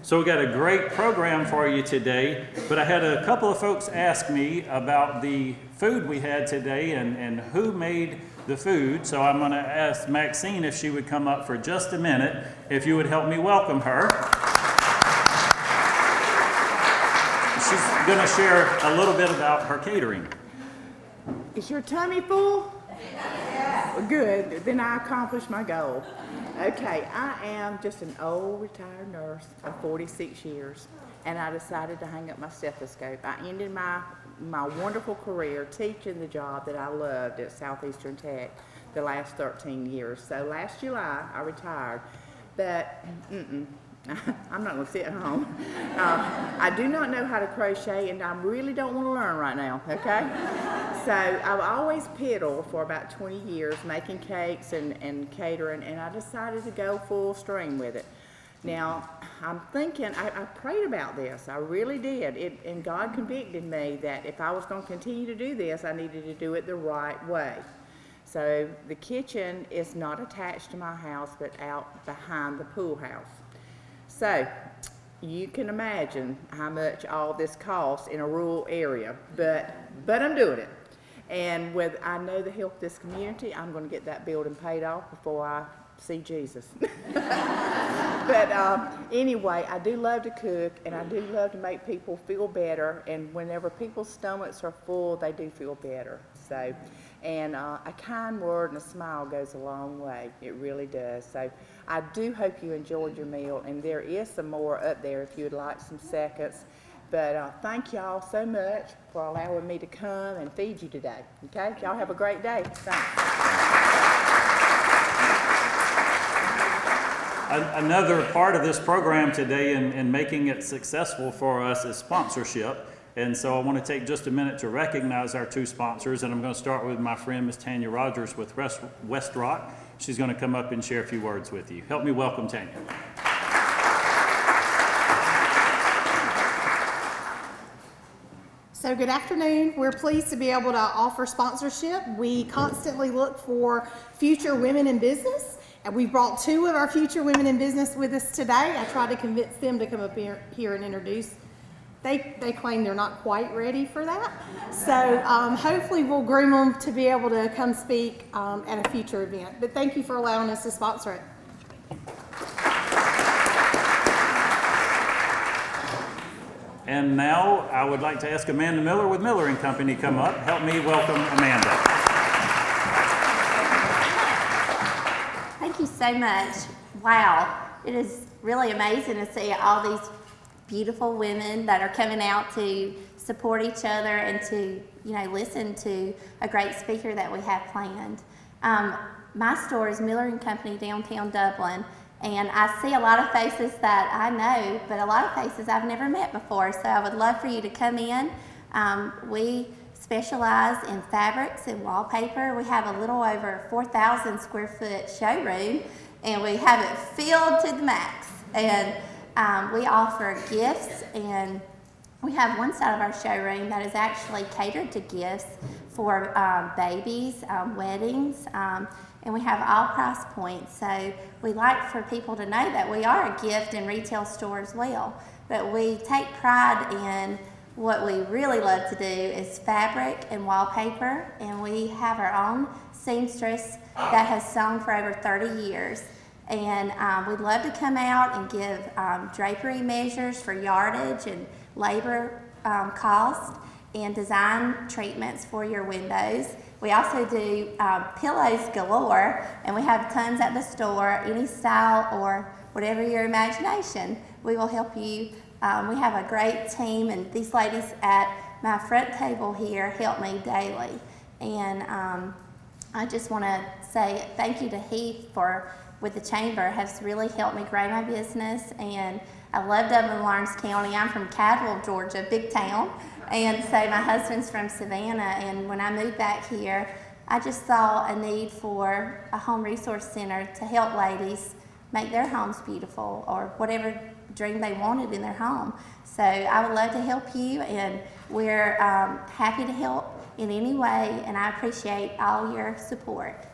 So we got a great program for you today, but I had a couple of folks ask me about the food we had today and who made the food. So I'm going to ask Maxine if she would come up for just a minute, if you would help me welcome her. She's going to share a little bit about her catering. Is your tummy full? Yeah. Good, then I accomplished my goal. Okay, I am just an old retired nurse of 46 years, and I decided to hang up my stethoscope. I ended my wonderful career teaching the job that I loved at Southeastern Tech the last 13 years. So last July, I retired, but I'm not going to sit at home. I do not know how to crochet, and I really don't want to learn right now, okay? So I've always piddled for about 20 years making cakes and catering, and I decided to go full stream with it. Now, I'm thinking, I prayed about this, I really did, and God convicted me that if I was going to continue to do this, I needed to do it the right way. So the kitchen is not attached to my house, but out behind the pool house. So you can imagine how much all this costs in a rural area, but I'm doing it. And with I know the help of this community, I'm going to get that building paid off before I see Jesus. But anyway, I do love to cook, and I do love to make people feel better. And whenever people's stomachs are full, they do feel better. So, and a kind word and a smile goes a long way. It really does. So I do hope you enjoyed your meal, and there is some more up there if you would like some seconds. But thank y'all so much for allowing me to come and feed you today. Okay? Y'all have a great day. Thanks. Another part of this program today and making it successful for us is sponsorship. And so I want to take just a minute to recognize our two sponsors. And I'm going to start with my friend, Miss Tanya Rogers with West Rock. She's going to come up and share a few words with you. Help me welcome Tanya. So good afternoon. We're pleased to be able to offer sponsorship. We constantly look for future women in business, and we brought two of our future women in business with us today. I tried to convince them to come up here and introduce. They claim they're not quite ready for that. So hopefully we'll groom them to be able to come speak at a future event. But thank you for allowing us to sponsor it. And now I would like to ask Amanda Miller with Miller & Company come up. Help me welcome Amanda. Thank you so much. Wow, it is really amazing to see all these beautiful women that are coming out to support each other and to, listen to a great speaker that we have planned. My store is Miller & Company, downtown Dublin. And I see a lot of faces that I know, but a lot of faces I've never met before. So I would love for you to come in. We specialize in fabrics and wallpaper. We have a little over 4,000 square foot showroom, and we have it filled to the max. And we offer gifts, and we have one side of our showroom that is actually catered to gifts for babies, weddings, and we have all price points. So we like for people to know that we are a gift and retail store as well. But we take pride in what we really love to do is fabric and wallpaper, and we have our own seamstress that has sewn for over 30 years. And we'd love to come out and give drapery measures for yardage and labor cost and design treatments for your windows. We also do pillows galore, and we have tons at the store, any style or whatever your imagination. We will help you. We have a great team, and these ladies at my front table here help me daily. And I just want to say thank you to Heath with the chamber, has really helped me grow my business. And I love Dublin-Laurens County. I'm from Cadwell, Georgia, big town. And so my husband's from Savannah, and when I moved back here, I just saw a need for a home resource center to help ladies make their homes beautiful or whatever dream they wanted in their home. So I would love to help you, and we're happy to help in any way, and I appreciate all your support.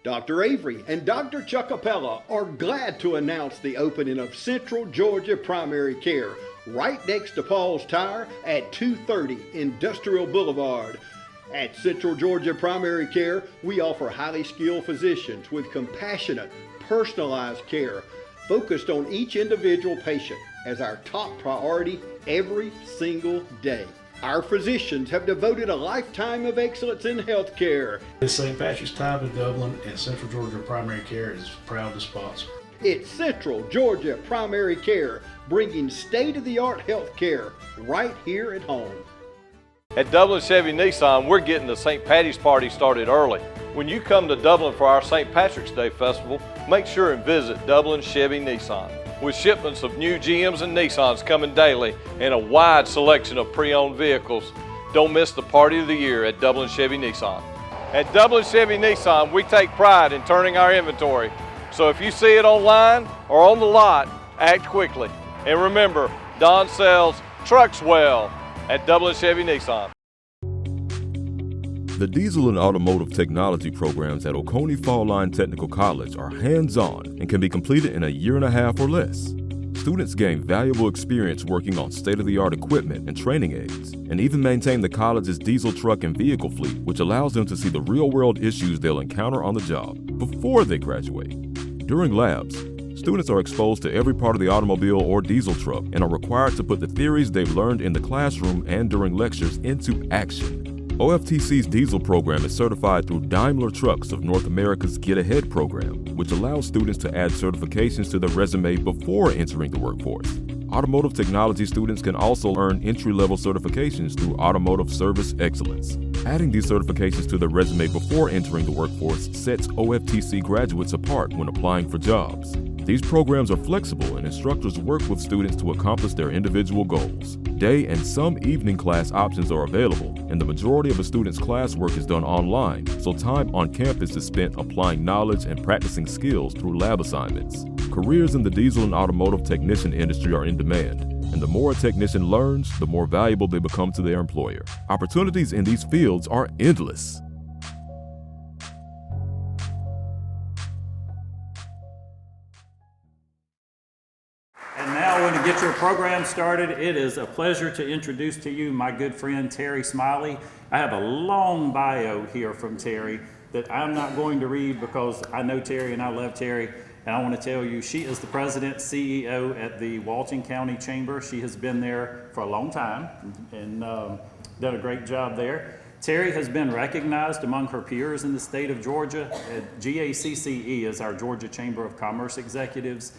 Dr. Avery and Dr. Chuckapella are glad to announce the opening of Central Georgia Primary Care right next to Paul's Tire at 230 Industrial Boulevard. At Central Georgia Primary Care, we offer highly skilled physicians with compassionate, personalized care focused on each individual patient as our top priority every single day. Our physicians have devoted a lifetime of excellence in healthcare. It's St. Patrick's Time in Dublin, and Central Georgia Primary Care is proud to sponsor. It's Central Georgia Primary Care, bringing state-of-the-art health care right here at home. At Dublin Chevy Nissan, we're getting the St. Patty's Party started early. When you come to Dublin for our St. Patrick's Day Festival, make sure and visit Dublin Chevy Nissan. With shipments of new GMs and Nissans coming daily and a wide selection of pre-owned vehicles, don't miss the party of the year at Dublin Chevy Nissan. At Dublin Chevy Nissan, we take pride in turning our inventory. So if you see it online or on the lot, act quickly. And remember, Don sells trucks well at Dublin Chevy Nissan. The diesel and automotive technology programs at Oconee Fall Line Technical College are hands-on and can be completed in a year and a half or less. Students gain valuable experience working on state-of-the-art equipment and training aids, and even maintain the college's diesel truck and vehicle fleet, which allows them to see the real-world issues they'll encounter on the job before they graduate. During labs, students are exposed to every part of the automobile or diesel truck and are required to put the theories they've learned in the classroom and during lectures into action. OFTC's diesel program is certified through Daimler Trucks of North America's Get Ahead program, which allows students to add certifications to their resume before entering the workforce. Automotive technology students can also earn entry-level certifications through Automotive Service Excellence. Adding these certifications to their resume before entering the workforce sets OFTC graduates apart when applying for jobs. These programs are flexible and instructors work with students to accomplish their individual goals. Day and some evening class options are available, and the majority of a student's classwork is done online, so time on campus is spent applying knowledge and practicing skills through lab assignments. Careers in the diesel and automotive technician industry are in demand, and the more a technician learns, the more valuable they become to their employer. Opportunities in these fields are endless. And now, when to get your program started, it is a pleasure to introduce to you my good friend Terry Smiley. I have a long bio here from Terry that I'm not going to read because I know Terry and I love Terry. And I want to tell you, she is the president, CEO at the Walton County Chamber. She has been there for a long time and done a great job there. Terry has been recognized among her peers in the state of Georgia. GACCE is our Georgia Chamber of Commerce Executives.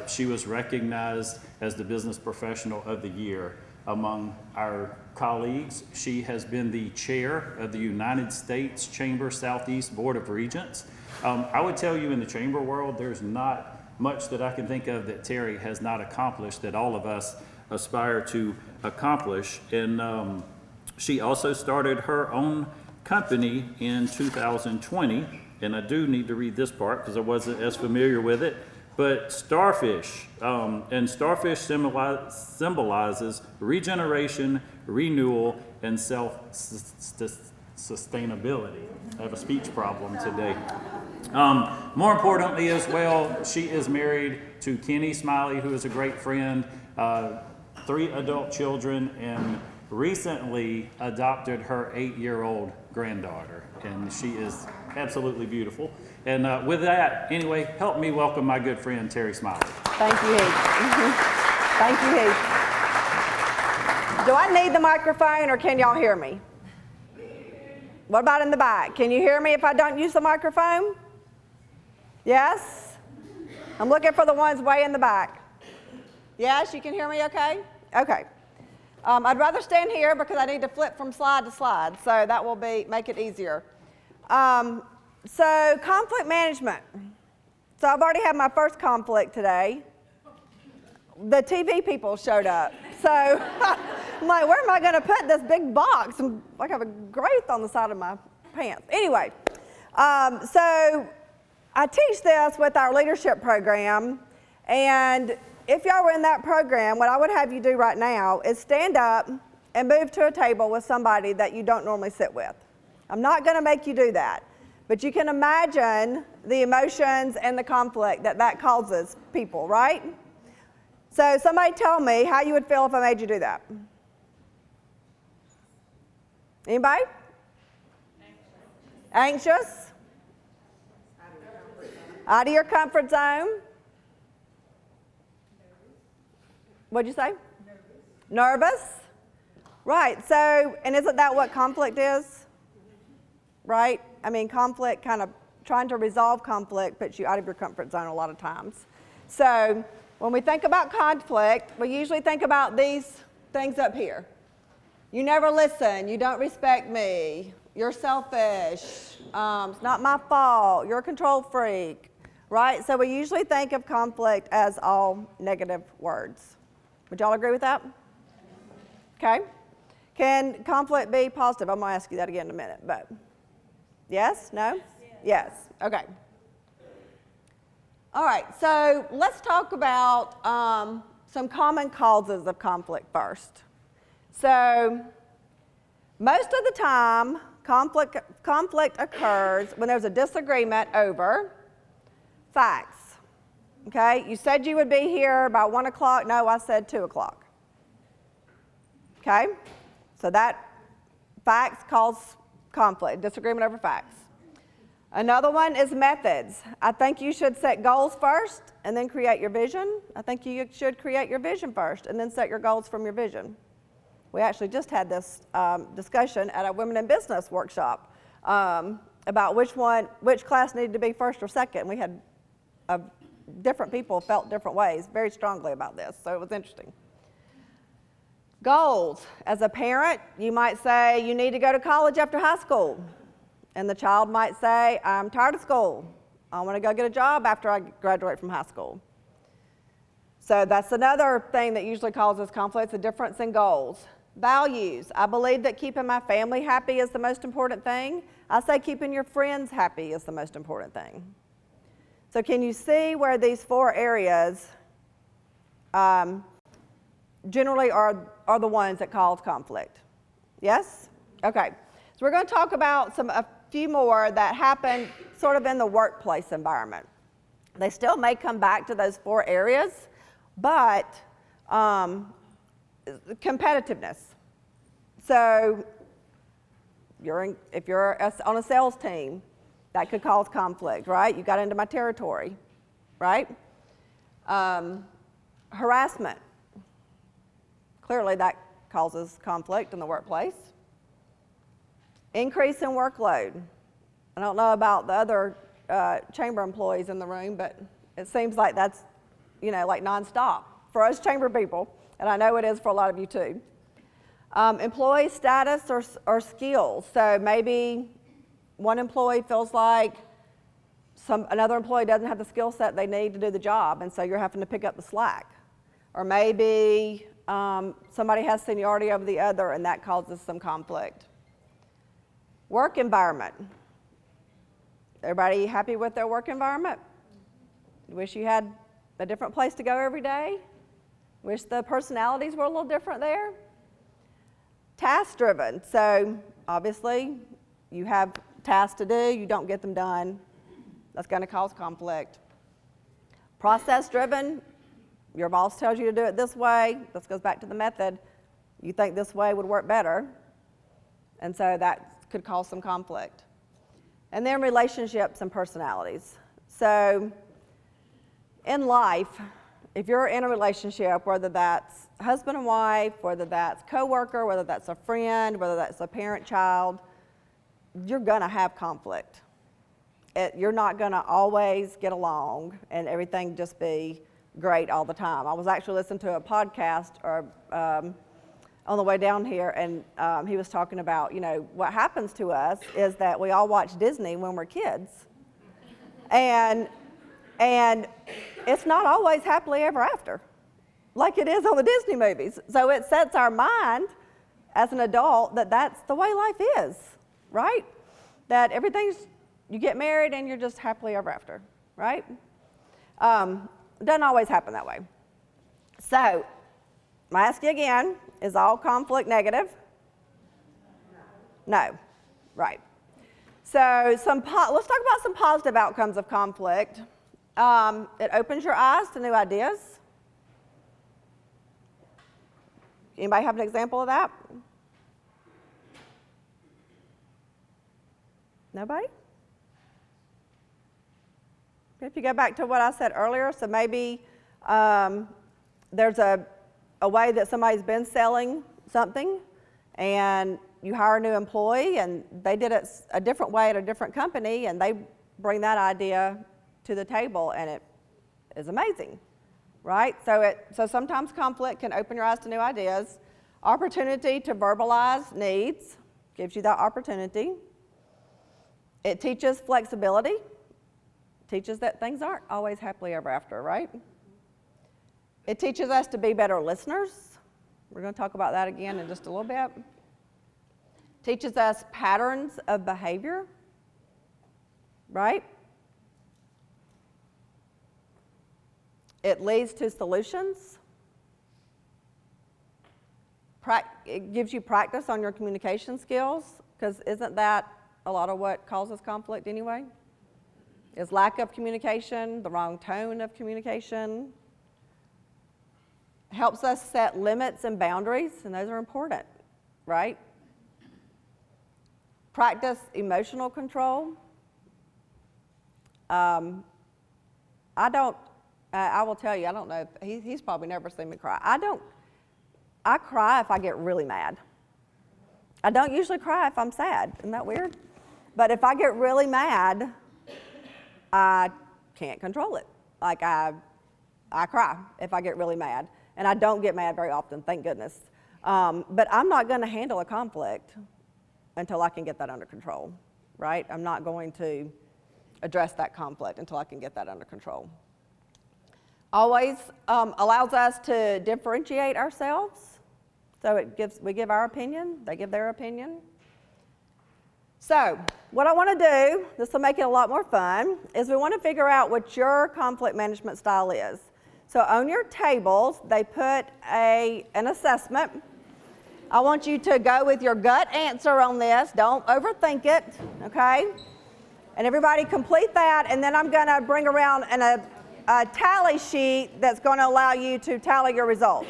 She was recognized as the Business Professional of the Year among our colleagues. She has been the chair of the United States Chamber Southeast Board of Regents. I would tell you in the chamber world, there's not much that I can think of that Terry has not accomplished that all of us aspire to accomplish. And she also started her own company in 2020. And I do need to read this part because I wasn't as familiar with it. But Starfish, and Starfish symbolizes regeneration, renewal, and self-sustainability. I have a speech problem today. More importantly as well, she is married to Kenny Smiley, who is a great friend, 3 adult children, and recently adopted her 8-year-old granddaughter. And she is absolutely beautiful. And with that, anyway, help me welcome my good friend, Terry Smiley. Thank you, Heath. Thank you, Heath. Do I need the microphone or can y'all hear me? What about in the back? Can you hear me if I don't use the microphone? Yes? I'm looking for the ones way in the back. Yes, you can hear me okay? Okay. I'd rather stand here because I need to flip from slide to slide, so that will make it easier. So conflict management. So I've already had my first conflict today. The TV people showed up. So I'm like, where am I going to put this big box? I'm like, I have a growth on the side of my pants. Anyway, so I teach this with our leadership program. And if y'all were in that program, what I would have you do right now is stand up and move to a table with somebody that you don't normally sit with. I'm not going to make you do that. But you can imagine the emotions and the conflict that causes people, right? So somebody tell me how you would feel if I made you do that. Anybody? Anxious? Out of your comfort zone? What'd you say? Nervous? Right, so, and isn't that what conflict is? Right? I mean, conflict, kind of trying to resolve conflict puts you out of your comfort zone a lot of times. So, when we think about conflict, we usually think about these things up here. You never listen, you don't respect me, you're selfish, it's not my fault, you're a control freak, right? So we usually think of conflict as all negative words. Would y'all agree with that? Okay. Can conflict be positive? I'm gonna ask you that again in a minute, but yes, no? Yes, okay. All right, so let's talk about some common causes of conflict first. So most of the time, conflict occurs when there's a disagreement over facts. Okay, you said you would be here by 1 o'clock. No, I said 2 o'clock. Okay, so that facts cause conflict, disagreement over facts. Another one is methods. I think you should set goals first and then create your vision. I think you should create your vision first and then set your goals from your vision. We actually just had this discussion at a Women in Business workshop about which class needed to be first or second. We had different people felt different ways very strongly about this, so it was interesting. Goals. As a parent, you might say you need to go to college after high school. And the child might say, I'm tired of school. I want to go get a job after I graduate from high school. So that's another thing that usually causes conflict, the difference in goals. Values. I believe that keeping my family happy is the most important thing. I say keeping your friends happy is the most important thing. So can you see where these 4 areas generally are the ones that cause conflict? Yes? Okay. So we're going to talk about a few more that happen sort of in the workplace environment. They still may come back to those 4 areas, but competitiveness. So if you're on a sales team, that could cause conflict, right? You got into my territory, right? Harassment. Clearly that causes conflict in the workplace. Increase in workload. I don't know about the other chamber employees in the room, but it seems like that's, like nonstop for us chamber people, and I know it is for a lot of you too. Employee status or skills. So maybe one employee feels like another employee doesn't have the skill set they need to do the job, and so you're having to pick up the slack. Or maybe somebody has seniority over the other, and that causes some conflict. Work environment. Everybody happy with their work environment? You wish you had a different place to go every day? Wish the personalities were a little different there? Task driven. So obviously you have tasks to do, you don't get them done. That's going to cause conflict. Process driven. Your boss tells you to do it this way. This goes back to the method. You think this way would work better. And so that could cause some conflict. And then relationships and personalities. So in life, if you're in a relationship, whether that's husband and wife, whether that's coworker, whether that's a friend, whether that's a parent-child, you're gonna have conflict. You're not gonna always get along and everything just be great all the time. I was actually listening to a podcast on the way down here, and he was talking about, what happens to us is that we all watch Disney when we're kids. And it's not always happily ever after, like it is on the Disney movies. So it sets our mind as an adult that that's the way life is, right? That you get married and you're just happily ever after, right? Doesn't always happen that way. So, I ask you again, is all conflict negative? No. Right. So let's talk about some positive outcomes of conflict. It opens your eyes to new ideas. Anybody have an example of that? Nobody? If you go back to what I said earlier, so maybe there's a way that somebody's been selling something, and you hire a new employee, and they did it a different way at a different company, and they bring that idea to the table, and it is amazing, right? So sometimes conflict can open your eyes to new ideas. Opportunity to verbalize needs gives you that opportunity. It teaches flexibility. Teaches that things aren't always happily ever after, right? It teaches us to be better listeners. We're going to talk about that again in just a little bit. Teaches us patterns of behavior, right? It leads to solutions. It gives you practice on your communication skills, because isn't that a lot of what causes conflict anyway? Is lack of communication, the wrong tone of communication. Helps us set limits and boundaries, and those are important, right? Practice emotional control. I will tell you, I don't know if he's probably never seen me cry. I cry if I get really mad. I don't usually cry if I'm sad. Isn't that weird? But if I get really mad, I can't control it. Like I cry if I get really mad. And I don't get mad very often, thank goodness. But I'm not going to handle a conflict until I can get that under control, right? I'm not going to address that conflict until I can get that under control. Always allows us to differentiate ourselves. So we give our opinion, they give their opinion. So what I want to do, this will make it a lot more fun, is we want to figure out what your conflict management style is. So on your tables, they put an assessment. I want you to go with your gut answer on this. Don't overthink it, okay? And everybody complete that, and then I'm going to bring around a tally sheet that's going to allow you to tally your results.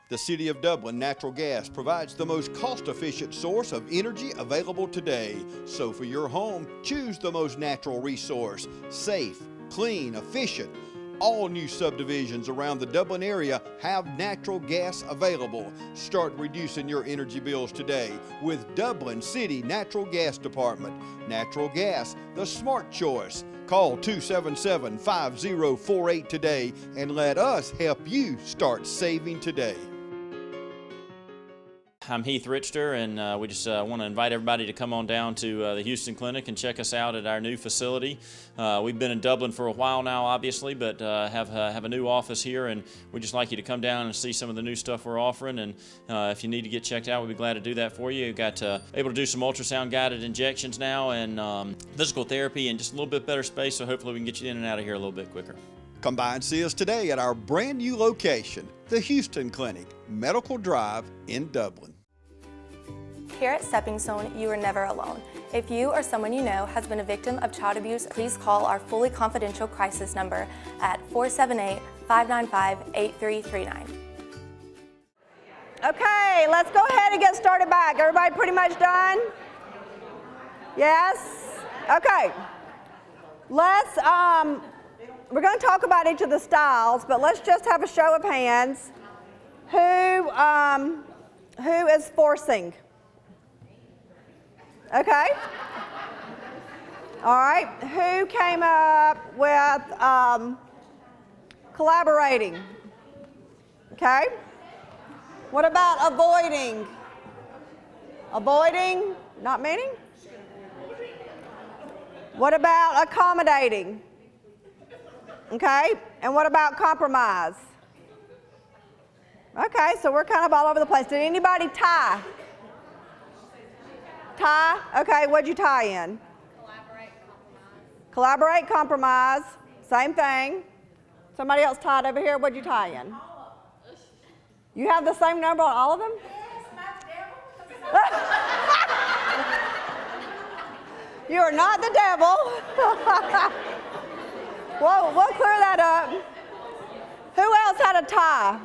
The City of Dublin Natural Gas provides the most cost-efficient source of energy available today. So for your home, choose the most natural resource. Safe, clean, efficient. All new subdivisions around the Dublin area have natural gas available. Start reducing your energy bills today with Dublin City Natural Gas Department. Natural gas, the smart choice. Call 277-5048 today and let us help you start saving today. I'm Heath Richter, and we just want to invite everybody to come on down to the Houston Clinic and check us out at our new facility. We've been in Dublin for a while now, obviously, but have a new office here, and we'd just like you to come down and see some of the new stuff we're offering. And if you need to get checked out, we'd be glad to do that for you. We've got able to do some ultrasound-guided injections now, and physical therapy, and just a little bit better space, so hopefully we can get you in and out of here a little bit quicker. Come by and see us today at our brand new location, the Houston Clinic, Medical Drive in Dublin. Here at Stepping Stone, you are never alone. If you or someone you know has been a victim of child abuse, please call our fully confidential crisis number at 478-595-8339. Okay, let's go ahead and get started back. Everybody pretty much done? Yes? Okay. We're going to talk about each of the styles, but let's just have a show of hands. Who is forcing? Okay. All right. Who came up with collaborating? Okay. What about avoiding? Avoiding? Not meaning? What about accommodating? Okay. And what about compromise? Okay, so we're kind of all over the place. Did anybody tie? Tie? Okay, what'd you tie in? Collaborate, compromise. Same thing. Somebody else tied over here. What'd you tie in? You have the same number on all of them? You are not the devil. We'll clear that up. Who else had a tie?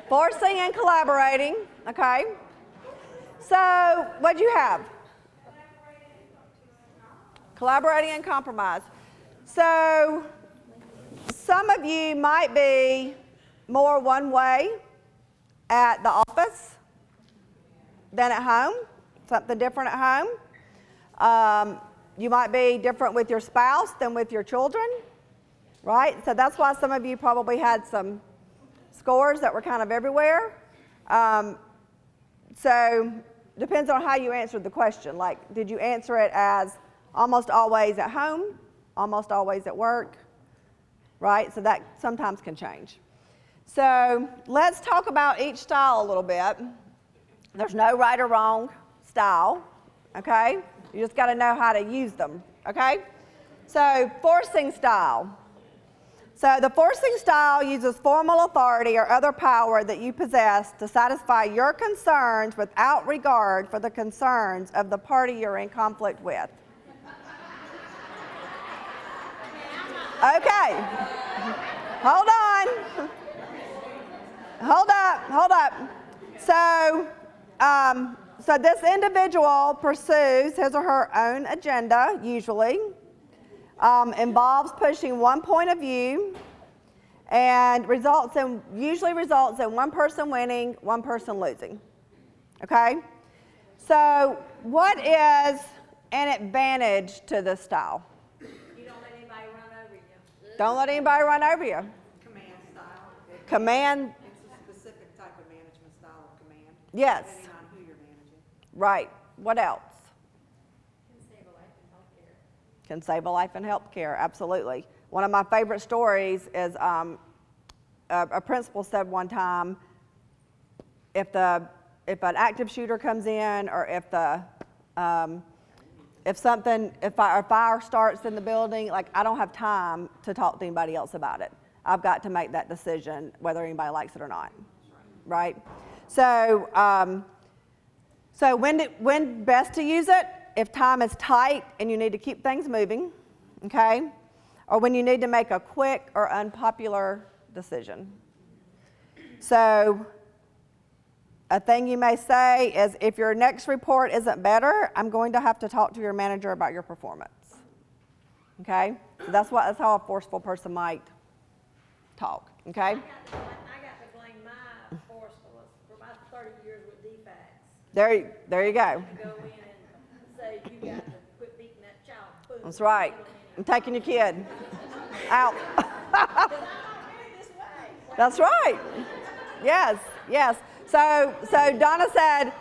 Forcing and collaborating. Okay. So, what'd you have? Collaborating and compromise. So, some of you might be more one way at the office than at home, something different at home. You might be different with your spouse than with your children, right? So that's why some of you probably had some scores that were kind of everywhere. So depends on how you answered the question. Like, did you answer it as almost always at home, almost always at work, right? So that sometimes can change. So let's talk about each style a little bit. There's no right or wrong style, okay? You just got to know how to use them, okay? So forcing style. So the forcing style uses formal authority or other power that you possess to satisfy your concerns without regard for the concerns of the party you're in conflict with. Okay. Hold on. Hold up. So this individual pursues his or her own agenda, usually, involves pushing one point of view, and usually results in one person winning, one person losing. Okay? So what is an advantage to this style? You don't let anybody run over you. Don't let anybody run over you. Command style. Command. It's a specific type of management style of command. Yes. Depending on who you're managing. Right. What else? Can save a life in healthcare. Can save a life in healthcare, absolutely. One of my favorite stories is a principal said one time, if an active shooter comes in, or if a fire starts in the building, like, I don't have time to talk to anybody else about it. I've got to make that decision whether anybody likes it or not, right? So when best to use it? If time is tight and you need to keep things moving, okay? Or when you need to make a quick or unpopular decision. So a thing you may say is, if your next report isn't better, I'm going to have to talk to your manager about your performance. Okay? So that's how a forceful person might talk. Okay? I got to blame my forcefulness for my 30 years with DFACs. There you go. Go in and say, you got to quit beating that child. Boom. That's right. I'm taking your kid out. That's right. Yes. So Donna said,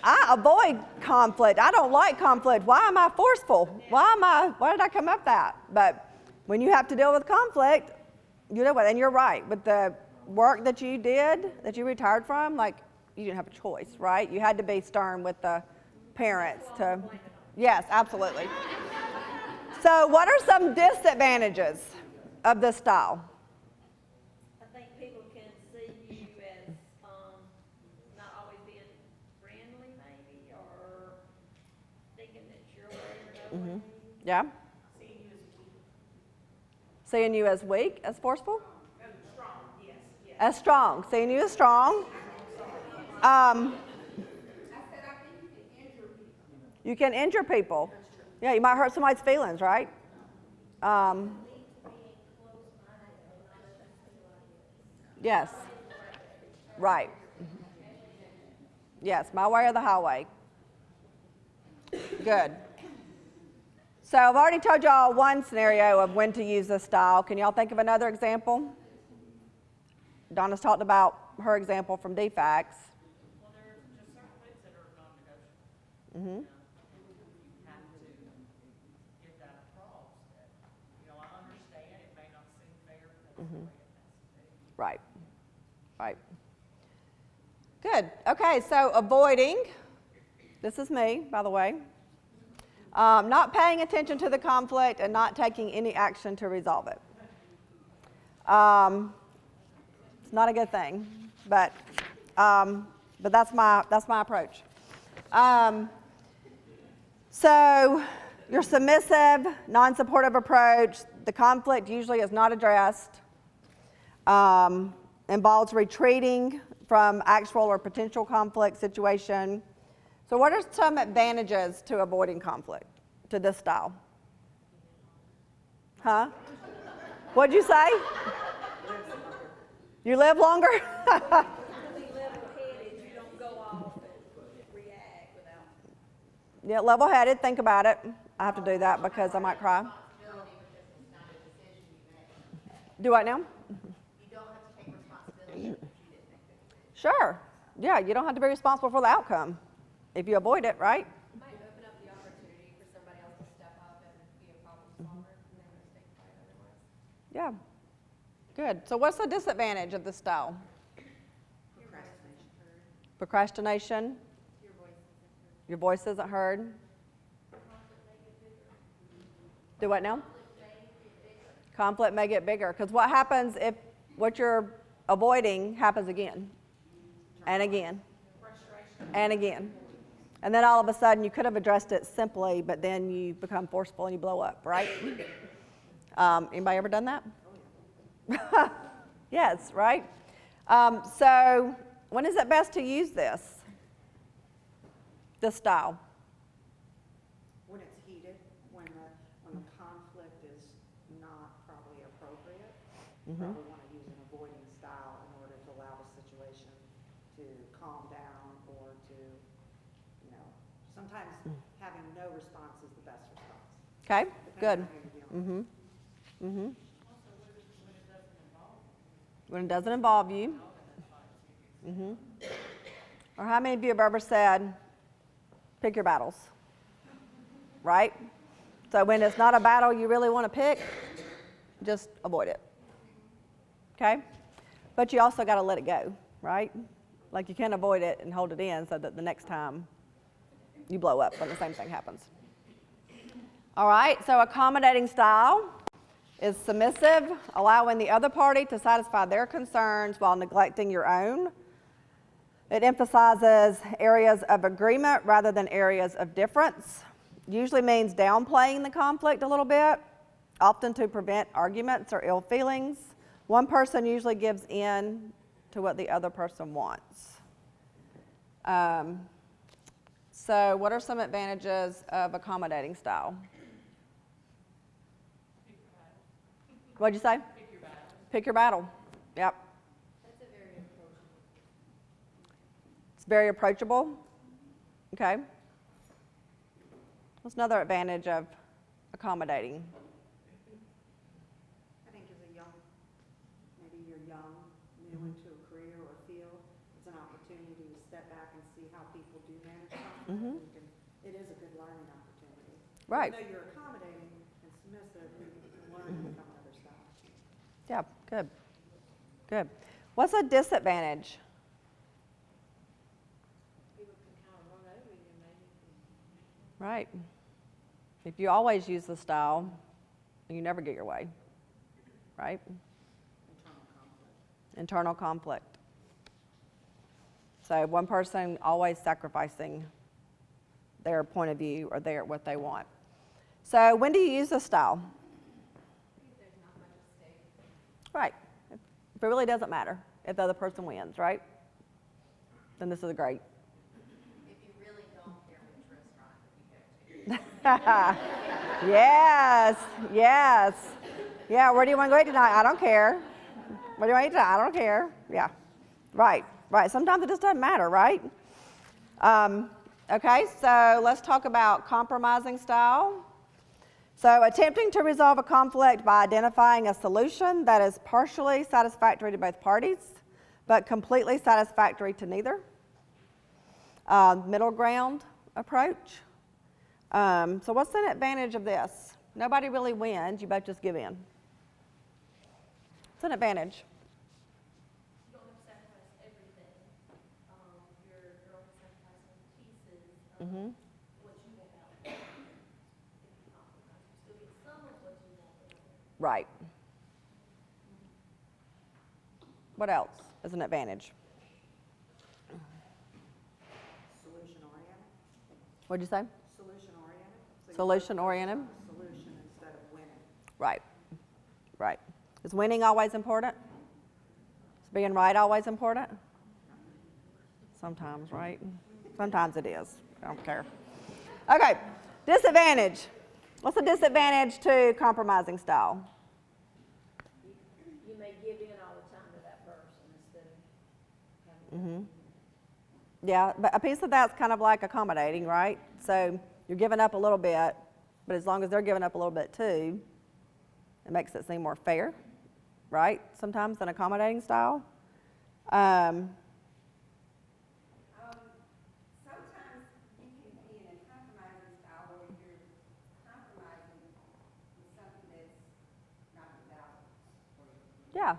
I avoid conflict. I don't like conflict. Why am I forceful? Why did I come up with that? But when you have to deal with conflict, you know what, and you're right. With the work that you did, that you retired from, like, you didn't have a choice, right? You had to be stern with the parents to, yes, absolutely. So what are some disadvantages of this style? I think people can see you as not always being friendly, maybe, or thinking that you're way or no way. Yeah? Seeing you as weak, as forceful? Strong, yes. As strong. Seeing you as strong. You can injure people. Yeah, you might hurt somebody's feelings, right? Yes. Right. Yes, my way or the highway. Good. So I've already told y'all one scenario of when to use this style. Can y'all think of another example? Donna's talked about her example from DFACs. Well, there's just certain things that are non-negotiable. You have to get that across. That, I understand it may not seem fair, but that's the way it has to be. Right. Good. Okay, so avoiding. This is me, by the way. Not paying attention to the conflict and not taking any action to resolve it. It's not a good thing, but that's my approach. So your submissive, non-supportive approach, the conflict usually is not addressed, involves retreating from actual or potential conflict situation. So what are some advantages to avoiding conflict, to this style? Huh? What'd you say? You live longer? Yeah, level-headed, think about it. I have to do that because I might cry. Do what now? You don't have to take responsibility. Sure. Yeah, you don't have to be responsible for the outcome if you avoid it, right? It might open up the opportunity for somebody else to step up and be a problem solver and they would stay quiet otherwise. Yeah. Good. So what's the disadvantage of this style? Procrastination. Your voice isn't heard. Do what now? Conflict may get bigger. Because what happens if what you're avoiding happens again and again and again? And then all of a sudden you could have addressed it simply, but then you become forceful and you blow up, right? Anybody ever done that? Yes, right? So when is it best to use this style? When it's heated, when the conflict is not probably appropriate. You probably want to use an avoiding style in order to allow the situation to calm down or to, sometimes having no response is the best response. Okay, good. When it doesn't involve you. Or how many of you have ever said, pick your battles, right? So when it's not a battle you really want to pick, just avoid it, okay? But you also got to let it go, right? Like you can't avoid it and hold it in so that the next time you blow up when the same thing happens. All right, so accommodating style is submissive, allowing the other party to satisfy their concerns while neglecting your own. It emphasizes areas of agreement rather than areas of difference. Usually means downplaying the conflict a little bit, often to prevent arguments or ill feelings. One person usually gives in to what the other person wants. So what are some advantages of accommodating style? What'd you say? Pick your battle. Pick your battle. Yep. It's very approachable. Okay. What's another advantage of accommodating? I think as a maybe you're young, new into a career or a field, it's an opportunity to step back and see how people do manage conflict. It is a good learning opportunity. Right. Even though you're accommodating and submissive, you can learn from other styles. Yeah, good. Good. What's a disadvantage? Right. If you always use the style, you never get your way, right? Internal conflict. So one person always sacrificing their point of view or what they want. So when do you use the style? Right. If it really doesn't matter if the other person wins, right? Then this is great. Yes, yes. Yeah, where do you want to go eat tonight? I don't care. Where do you want to eat tonight? I don't care. Yeah, right, right. Sometimes it just doesn't matter, right? Okay, so let's talk about compromising style. So attempting to resolve a conflict by identifying a solution that is partially satisfactory to both parties, but completely satisfactory to neither. Middle ground approach. So what's the advantage of this? Nobody really wins, you both just give in. It's an advantage. You don't have to sacrifice everything. You're only sacrificing pieces of what you want out. If you compromise, you still get some of what you want. Right. What else is an advantage? Solution-oriented. What'd you say? Solution-oriented. Solution-oriented. Solution instead of winning. Right. Right. Is winning always important? Is being right always important? Sometimes, right? Sometimes it is. I don't care. Okay. Disadvantage. What's the disadvantage to compromising style? You may give in all the time to that person instead of having. Yeah, but a piece of that's kind of like accommodating, right? So you're giving up a little bit, but as long as they're giving up a little bit too, it makes it seem more fair, right? Sometimes an accommodating style. Sometimes you can be in a compromising style where you're compromising with something that's not valuable. Yeah.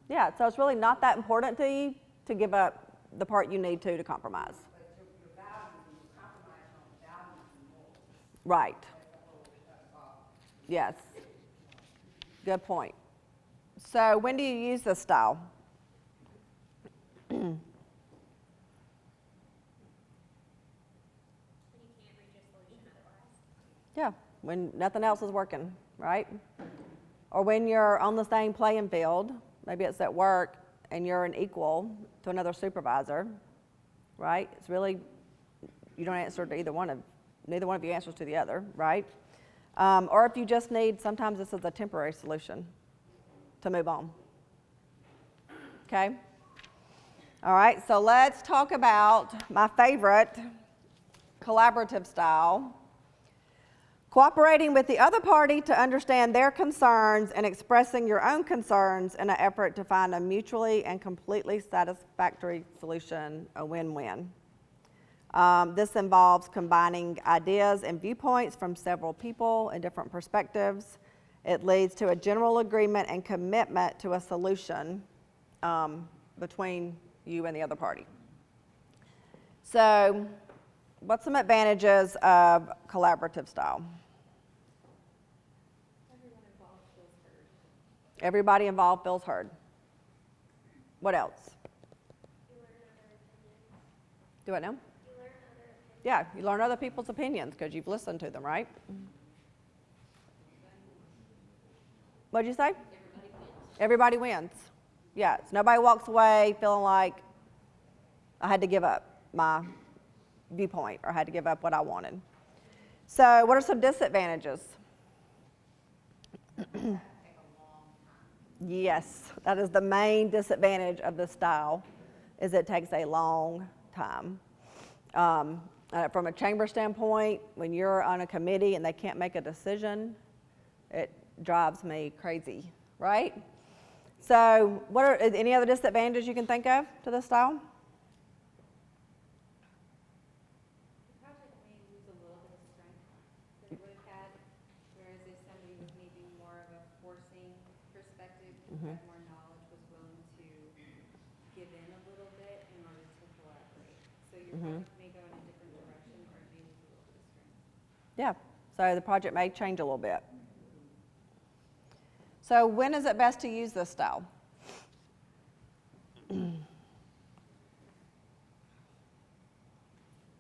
Yeah, so it's really not that important to you to give up the part you need to compromise. But your values, and you compromise on values and morals. Right. That's the whole problem. Yes. Good point. So when do you use this style? Yeah, when nothing else is working, right? Or when you're on the same playing field, maybe it's at work, and you're an equal to another supervisor, right? It's really, you don't answer to neither one of you answers to the other, right? Or if you just need, sometimes this is a temporary solution to move on. Okay? All right, so let's talk about my favorite collaborative style. Cooperating with the other party to understand their concerns and expressing your own concerns in an effort to find a mutually and completely satisfactory solution, a win-win. This involves combining ideas and viewpoints from several people and different perspectives. It leads to a general agreement and commitment to a solution between you and the other party. So, what's some advantages of collaborative style? Everybody involved feels heard. What else? Do I know? Yeah, you learn other people's opinions because you've listened to them, right? What'd you say? Everybody wins. Yeah, so nobody walks away feeling like I had to give up my viewpoint or had to give up what I wanted. So what are some disadvantages? Yes, that is the main disadvantage of this style, is it takes a long time. From a chamber standpoint, when you're on a committee and they can't make a decision, it drives me crazy, right? So what are any other disadvantages you can think of to this style? Project may lose a little bit of strength that it would have had, whereas if somebody was maybe more of a forcing perspective, who had more knowledge, was willing to give in a little bit in order to collaborate. So your project may go in a different direction, or it may lose a little bit of strength. Yeah, so the project may change a little bit. So when is it best to use this style? When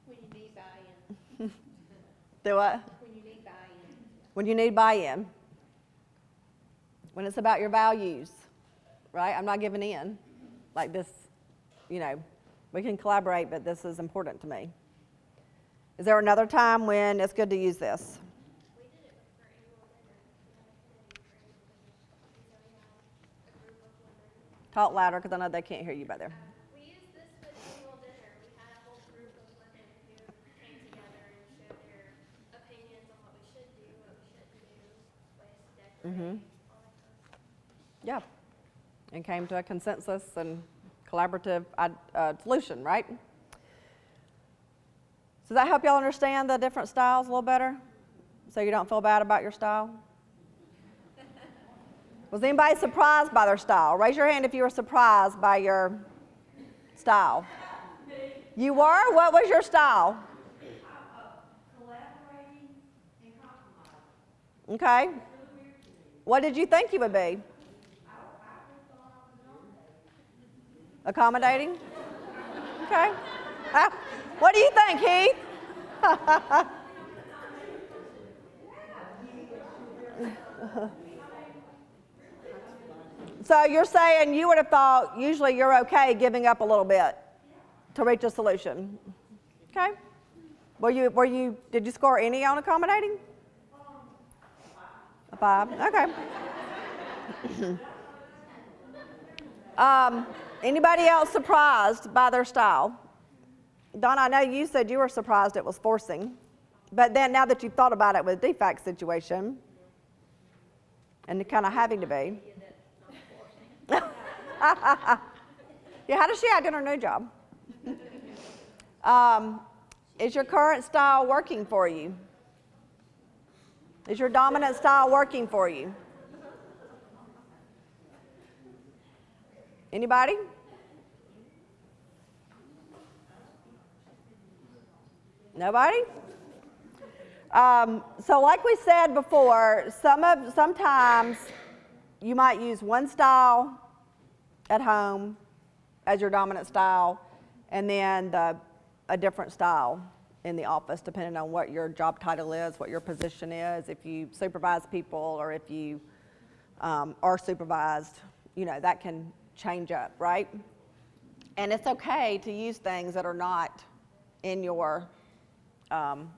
you need buy-in. Do what? When you need buy-in. When you need buy-in. When it's about your values, right? I'm not giving in. Like this, you know, we can collaborate, but this is important to me. Is there another time when it's good to use this? We did it for annual dinner. We had a committee for annual dinner. So we had a group of women. Talk louder because I know they can't hear you by there. We used this with annual dinner. We had a whole group of women who came together and shared their opinions on what we should do, what we shouldn't do, ways to decorate, all that kind of stuff. Yeah. And came to a consensus and collaborative solution, right? Does that help y'all understand the different styles a little better? So you don't feel bad about your style? Was anybody surprised by their style? Raise your hand if you were surprised by your style. You were? What was your style? Collaborating and compromising. Okay. What did you think you would be? I thought I was on Accommodating? Okay. What do you think, Heath? So you're saying you would have thought usually you're okay giving up a little bit to reach a solution. Okay. Did you score any on accommodating? A 5. Okay. Anybody else surprised by their style? Don, I know you said you were surprised it was forcing, but then now that you've thought about it with the defect situation, and kind of having to be. Yeah, how does she act in her new job? Is your current style working for you? Is your dominant style working for you? Anybody? Nobody? So like we said before, sometimes you might use one style at home as your dominant style, and then a different style in the office, depending on what your job title is, what your position is, if you supervise people or if you are supervised, that can change up, right? And it's okay to use things that are not in your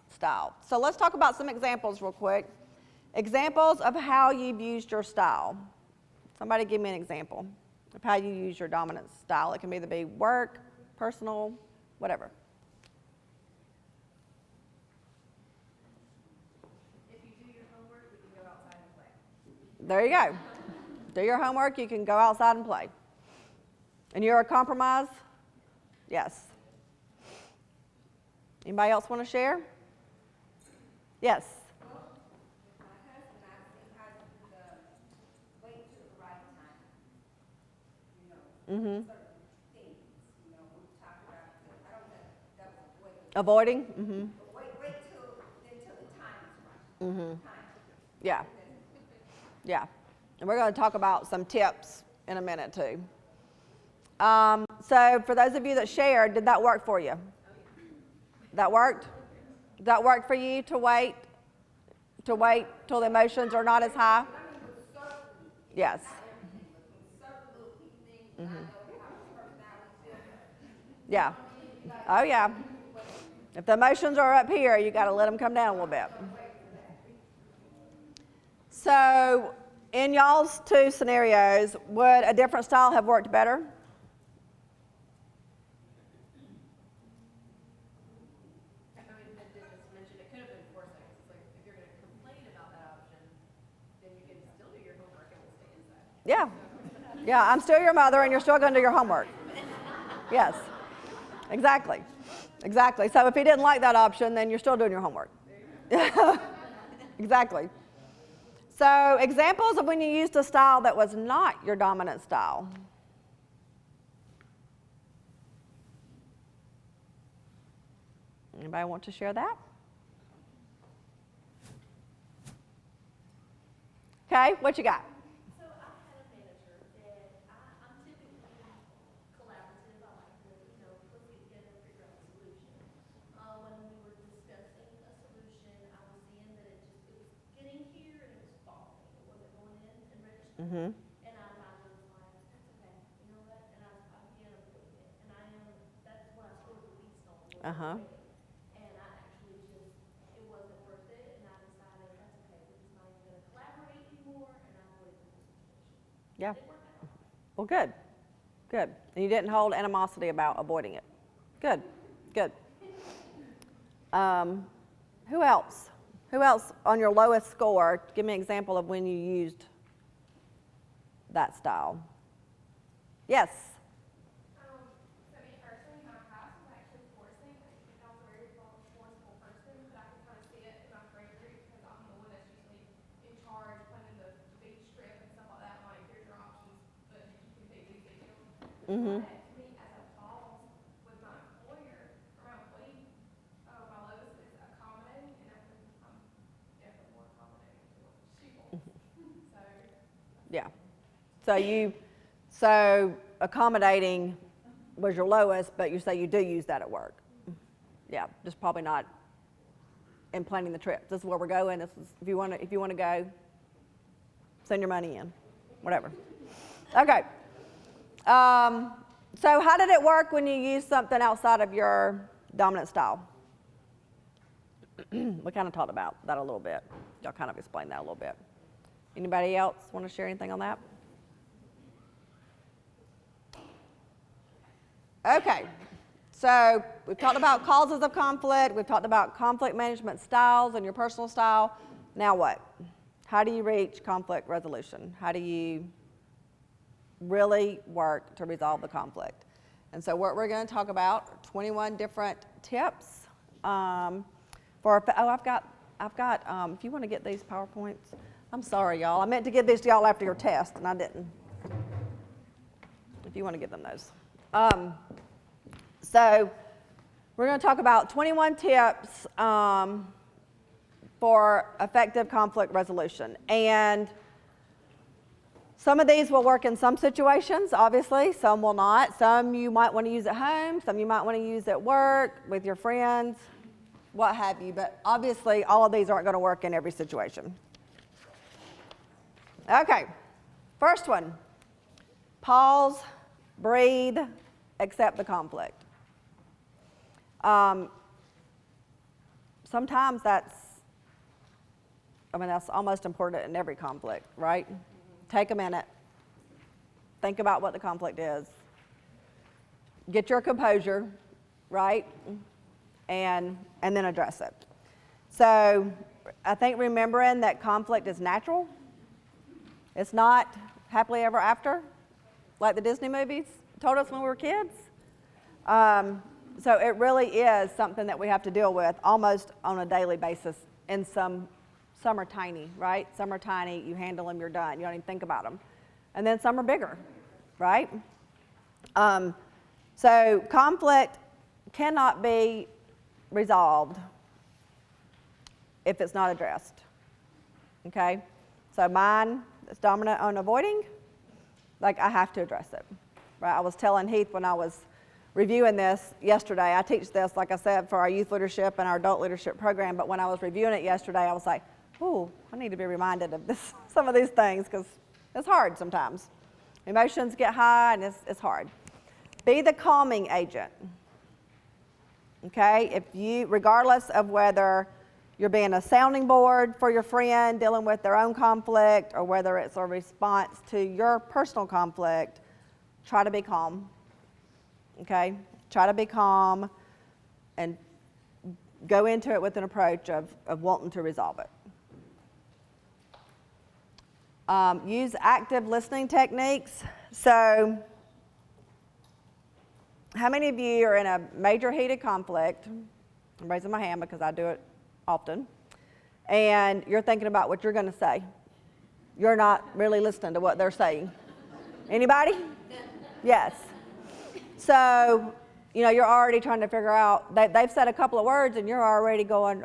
style. So let's talk about some examples real quick. Examples of how you've used your style. Somebody give me an example of how you use your dominant style. It can either be work, personal, whatever. If you do your homework, we can go outside and play. There you go. Do your homework, you can go outside and play. And you're a compromise? Yes. Anybody else want to share? Yes. Well, with my husband, I sometimes wait till the right time. Certain things. We talk about. I don't know. That was Avoiding? Wait till the time is right. Time. Yeah. Yeah. And we're going to talk about some tips in a minute too. So for those of you that shared, did that work for you? That worked? Did that work for you to wait till the emotions are not as high? Yes. Yeah. Oh yeah. If the emotions are up here, you got to let them come down a little bit. So in y'all's two scenarios, would a different style have worked better? Yeah. Yeah, I'm still your mother and you're still going to do your homework. Yes. Exactly. Exactly. So if he didn't like that option, then you're still doing your homework. Exactly. So examples of when you used a style that was not your dominant style. Anybody want to share that? Okay, what you got? So I had a manager that I'm typically collaborative. I like to, let's get together and figure out a solution. When we were discussing a solution, I was seeing that it was getting here and it was falling. It wasn't going in and registering. And I was like, that's okay. You know what? And I began avoiding it. And that's when I scored the least on. And I actually it wasn't worth it. And I decided that's okay. We're just not even going to collaborate anymore. And I avoided the whole situation. Yeah. It worked out. Well, good. Good. And you didn't hold animosity about avoiding it. Good. Good. Who else? Who else on your lowest score? Give me an example of when you used that style. Yes. So me personally, my house was actually forcing. I was a very forceful person, but I could kind of see it in my friend group because I'm the one that's usually in charge, planning the big trip and stuff like that. I'm like, here's your options, but you can take these deals. But me, as a boss with my employer, or my employee, my lowest is accommodating, and I'm definitely more accommodating to what she wants. So. Yeah. So accommodating was your lowest, but you say you do use that at work. Yeah, just probably not in planning the trip. This is where we're going. This is, if you want to go, send your money in, whatever. Okay. So how did it work when you used something outside of your dominant style? We kind of talked about that a little bit. Y'all kind of explained that a little bit. Anybody else want to share anything on that? Okay, so we've talked about causes of conflict. We've talked about conflict management styles and your personal style. Now what? How do you reach conflict resolution? How do you really work to resolve the conflict? And so what we're going to talk about, 21 different tips I've got, if you want to get these PowerPoints, I'm sorry, y'all. I meant to give these to y'all after your test, and I didn't. If you want to give them those. So we're going to talk about 21 tips for effective conflict resolution. And some of these will work in some situations, obviously. Some will not. Some you might want to use at home. Some you might want to use at work, with your friends, what have you. But obviously, all of these aren't going to work in every situation. Okay, first one. Pause, breathe, accept the conflict. Sometimes that's almost important in every conflict, right? Take a minute. Think about what the conflict is. Get your composure, right? And then address it. So I think remembering that conflict is natural. It's not happily ever after, like the Disney movies told us when we were kids. So it really is something that we have to deal with almost on a daily basis. And some are tiny, right? Some are tiny, you handle them, you're done. You don't even think about them. And then some are bigger, right? So conflict cannot be resolved if it's not addressed, okay? So mine is dominant on avoiding, like I have to address it, right? I was telling Heath when I was reviewing this yesterday, I teach this, like I said, for our youth leadership and our adult leadership program, but when I was reviewing it yesterday, I was like, oh, I need to be reminded of this, some of these things, because it's hard sometimes. Emotions get high, and it's hard. Be the calming agent, okay? Regardless of whether you're being a sounding board for your friend dealing with their own conflict, or whether it's a response to your personal conflict, try to be calm, okay? Try to be calm and go into it with an approach of wanting to resolve it. Use active listening techniques. So, how many of you are in a major heated conflict? I'm raising my hand because I do it often. And you're thinking about what you're going to say. You're not really listening to what they're saying. Anybody? Yes. So, you're already trying to figure out, they've said a couple of words and you're already going,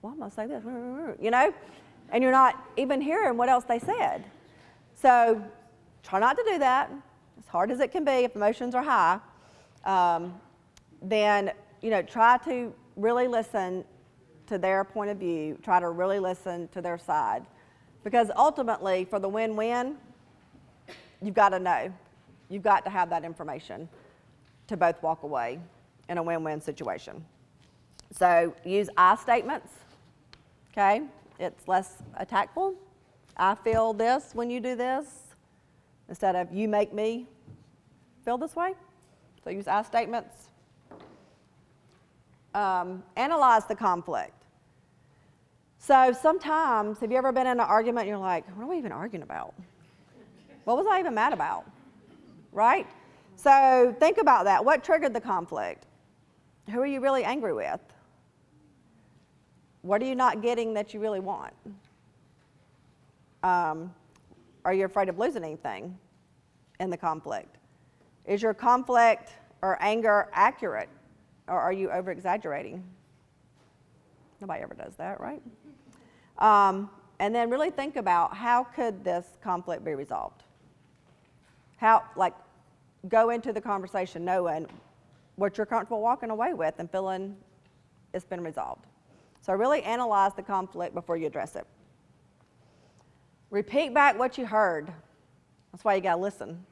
well, I'm going to say this, and you're not even hearing what else they said. So try not to do that, as hard as it can be if emotions are high. Then, try to really listen to their point of view, try to really listen to their side. Because ultimately, for the win-win, you've got to know. You've got to have that information to both walk away in a win-win situation. So use I statements, okay? It's less attackful. I feel this when you do this, instead of you make me feel this way. So use I statements. Analyze the conflict. So sometimes, have you ever been in an argument and you're like, what are we even arguing about? What was I even mad about? Right? So think about that. What triggered the conflict? Who are you really angry with? What are you not getting that you really want? Are you afraid of losing anything in the conflict? Is your conflict or anger accurate, or are you over-exaggerating? Nobody ever does that, right? And then really think about, how could this conflict be resolved? go into the conversation knowing what you're comfortable walking away with and feeling it's been resolved. So really analyze the conflict before you address it. Repeat back what you heard. That's why you gotta listen,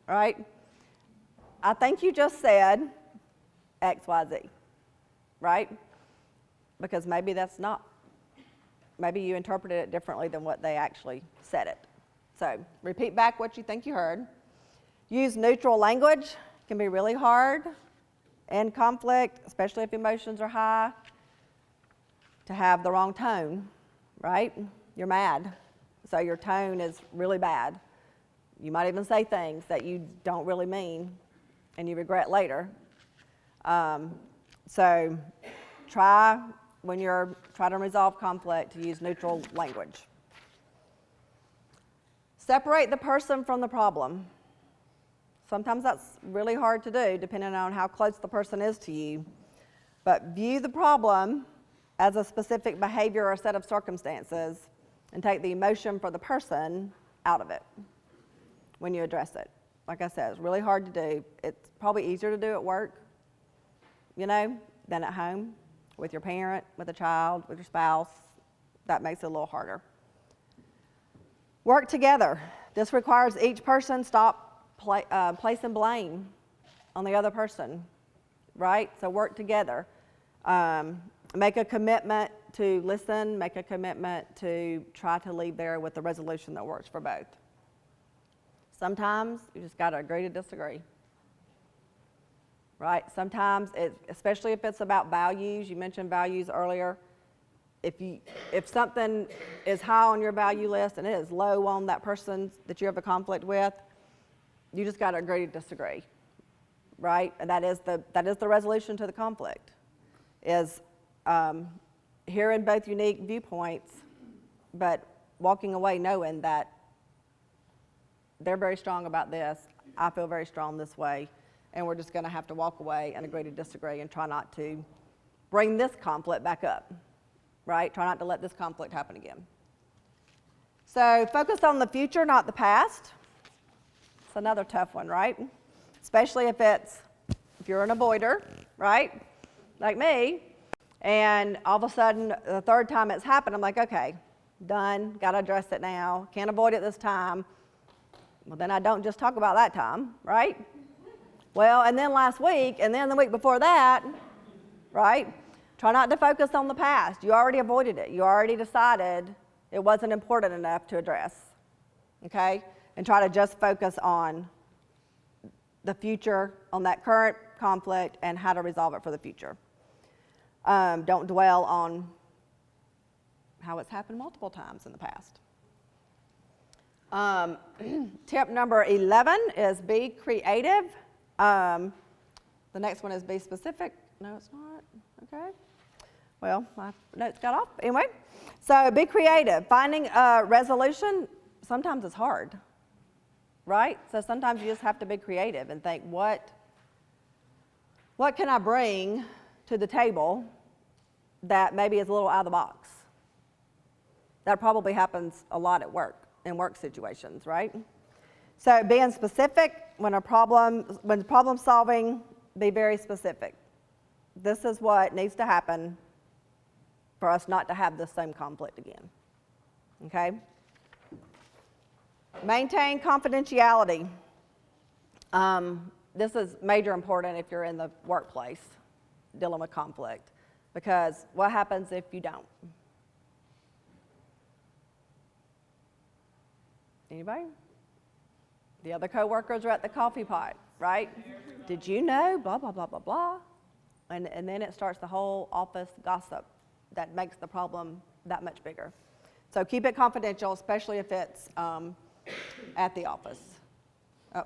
right? I think you just said X, Y, Z, right? Because maybe that's not, maybe you interpreted it differently than what they actually said it. So repeat back what you think you heard. Use neutral language. It can be really hard in conflict, especially if emotions are high, to have the wrong tone, right? You're mad, so your tone is really bad. You might even say things that you don't really mean and you regret later. So try, when you're trying to resolve conflict, to use neutral language. Separate the person from the problem. Sometimes that's really hard to do, depending on how close the person is to you. But view the problem as a specific behavior or set of circumstances and take the emotion for the person out of it when you address it. Like I said, it's really hard to do. It's probably easier to do at work, than at home with your parent, with a child, with your spouse. That makes it a little harder. Work together. This requires each person stop placing blame on the other person, right? So work together. Make a commitment to listen, make a commitment to try to leave there with a resolution that works for both. Sometimes you just got to agree to disagree, right? Sometimes, especially if it's about values, you mentioned values earlier. If something is high on your value list and it is low on that person that you have a conflict with, you just got to agree to disagree, right? And that is the resolution to the conflict, is hearing both unique viewpoints, but walking away knowing that they're very strong about this, I feel very strong this way, and we're just going to have to walk away and agree to disagree and try not to bring this conflict back up, right? Try not to let this conflict happen again. So focus on the future, not the past. It's another tough one, right? Especially if you're an avoider, right? Like me, and all of a sudden, the third time it's happened, I'm like, okay, done, got to address it now, can't avoid it this time. Well, then I don't just talk about that time, right? Well, and then last week, and then the week before that, right? Try not to focus on the past. You already avoided it. You already decided it wasn't important enough to address, okay? And try to just focus on the future, on that current conflict, and how to resolve it for the future. Don't dwell on how it's happened multiple times in the past. Tip number 11 is be creative. The next one is be specific. No, it's not. Okay. Well, my notes got off. Anyway, so be creative. Finding a resolution, sometimes it's hard, right? So sometimes you just have to be creative and think, what can I bring to the table that maybe is a little out of the box? That probably happens a lot at work, in work situations, right? So being specific, when problem solving, be very specific. This is what needs to happen for us not to have this same conflict again, okay? Maintain confidentiality. This is major important if you're in the workplace dealing with conflict, because what happens if you don't? Anybody? The other coworkers are at the coffee pot, right? Did you know? Blah, blah, blah, blah, blah. And then it starts the whole office gossip that makes the problem that much bigger. So keep it confidential, especially if it's at the office.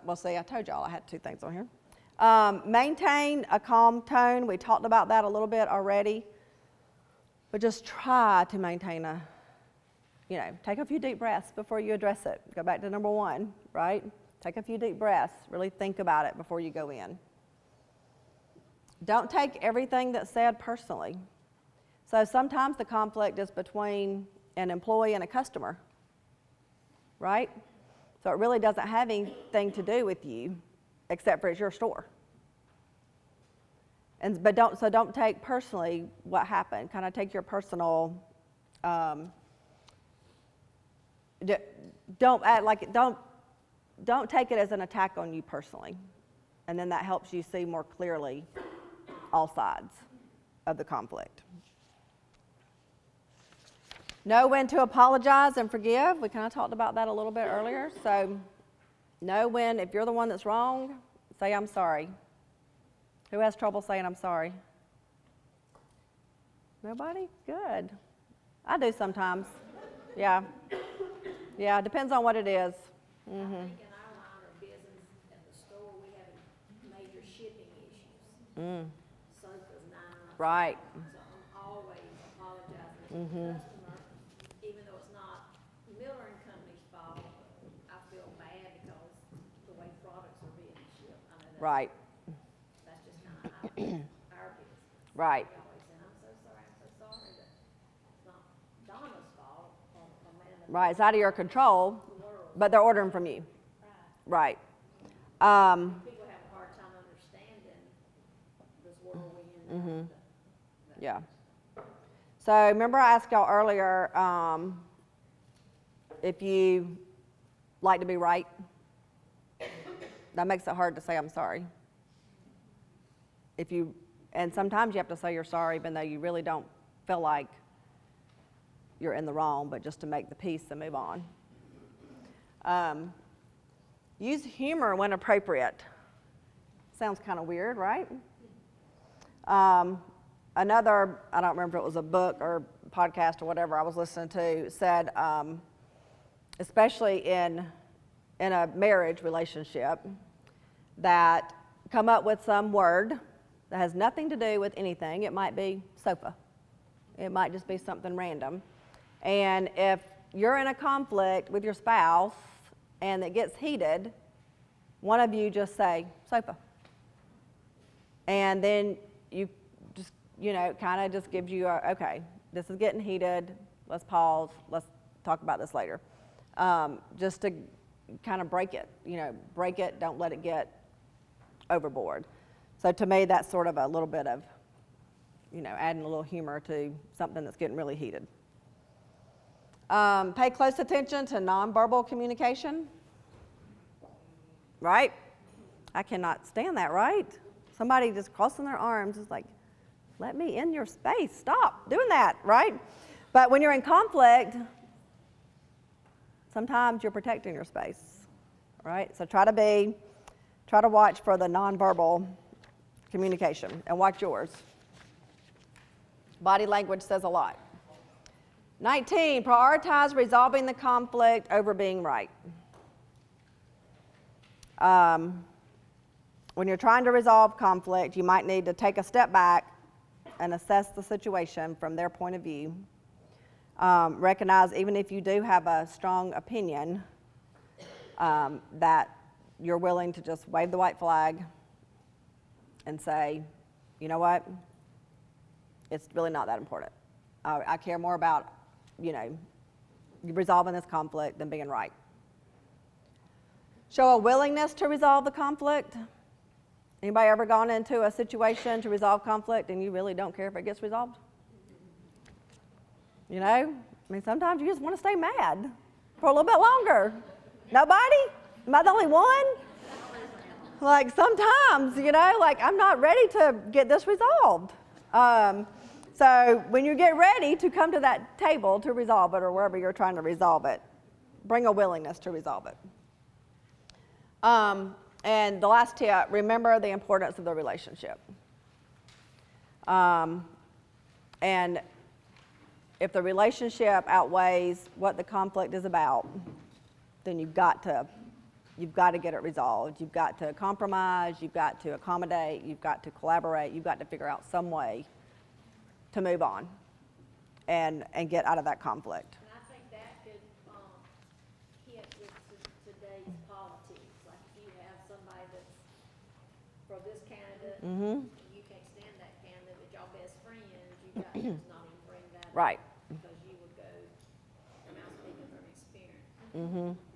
Well, see, I told y'all I had two things on here. Maintain a calm tone. We talked about that a little bit already. But just try to maintain take a few deep breaths before you address it. Go back to number 1, right? Take a few deep breaths. Really think about it before you go in. Don't take everything that's said personally. So sometimes the conflict is between an employee and a customer, right? So it really doesn't have anything to do with you. except for it's your store. But don't take personally what happened. Kind of take your personal. Don't act like it. Don't take it as an attack on you personally, and then that helps you see more clearly all sides of the conflict. Know when to apologize and forgive. We kind of talked about that a little bit earlier. So know when, if you're the one that's wrong, say I'm sorry. Who has trouble saying I'm sorry? Nobody? Good. I do sometimes. Yeah. Yeah, depends on what it is. I think in our line of business at the store, we have major shipping issues. Sofas, knives. Right. So I'm always apologizing to the customer, even though it's not Miller and Company's fault. I feel bad because the way products are being shipped. I know Right. that's just kind of our business. Right. We always say, I'm so sorry, but it's not Donna's fault or Amanda. Right. It's out of your control, but they're ordering from you. Right. People have a hard time understanding this world we in. Yeah. So remember I asked y'all earlier if you like to be right? That makes it hard to say I'm sorry. And sometimes you have to say you're sorry even though you really don't feel like you're in the wrong, but just to make the peace and move on. Use humor when appropriate. Sounds kind of weird, right? Another, I don't remember if it was a book or podcast or whatever I was listening to, said, especially in a marriage relationship, that come up with some word that has nothing to do with anything. It might be sofa. It might just be something random. And if you're in a conflict with your spouse and it gets heated, one of you just say, sofa. And then you just, kind of just gives you okay, this is getting heated, let's pause, let's talk about this later. Just to kind of break it, don't let it get overboard. So to me, that's sort of a little bit of, adding a little humor to something that's getting really heated. Pay close attention to nonverbal communication. Right? I cannot stand that, right? Somebody just crossing their arms is like, let me in your space. Stop doing that, right? But when you're in conflict, sometimes you're protecting your space, right? So try to watch for the nonverbal communication and watch yours. Body language says a lot. 19, prioritize resolving the conflict over being right. When you're trying to resolve conflict, you might need to take a step back and assess the situation from their point of view. Recognize even if you do have a strong opinion, that you're willing to just wave the white flag and say, you know what, it's really not that important. I care more about, resolving this conflict than being right. Show a willingness to resolve the conflict. Anybody ever gone into a situation to resolve conflict and you really don't care if it gets resolved? Sometimes you just want to stay mad for a little bit longer. Nobody? Am I the only one? Sometimes, I'm not ready to get this resolved. So when you get ready to come to that table to resolve it or wherever you're trying to resolve it, bring a willingness to resolve it. And the last tip, remember the importance of the relationship. And if the relationship outweighs what the conflict is about, then you've got to get it resolved. You've got to compromise, you've got to accommodate, you've got to collaborate, you've got to figure out some way to move on and get out of that conflict. And I think that could hit with today's politics. Like if you have somebody that's for this candidate, and you can't stand that candidate, but y'all best friends, you got to just not even bring that Right. up because you would go, and I'm speaking from experience.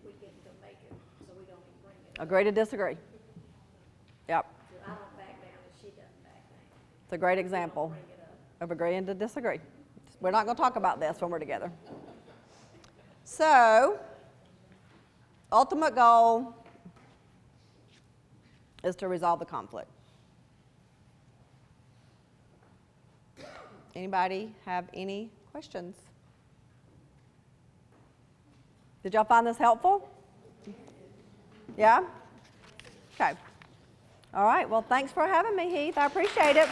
We get to make it, so we don't even bring it up. Agree to disagree. Yep. So I don't back down and she doesn't back down. It's a great example of agreeing to disagree. We're not going to talk about this when we're together. So, ultimate goal is to resolve the conflict. Anybody have any questions? Did y'all find this helpful? Yeah? Okay. All right. Well, thanks for having me, Heath. I appreciate it.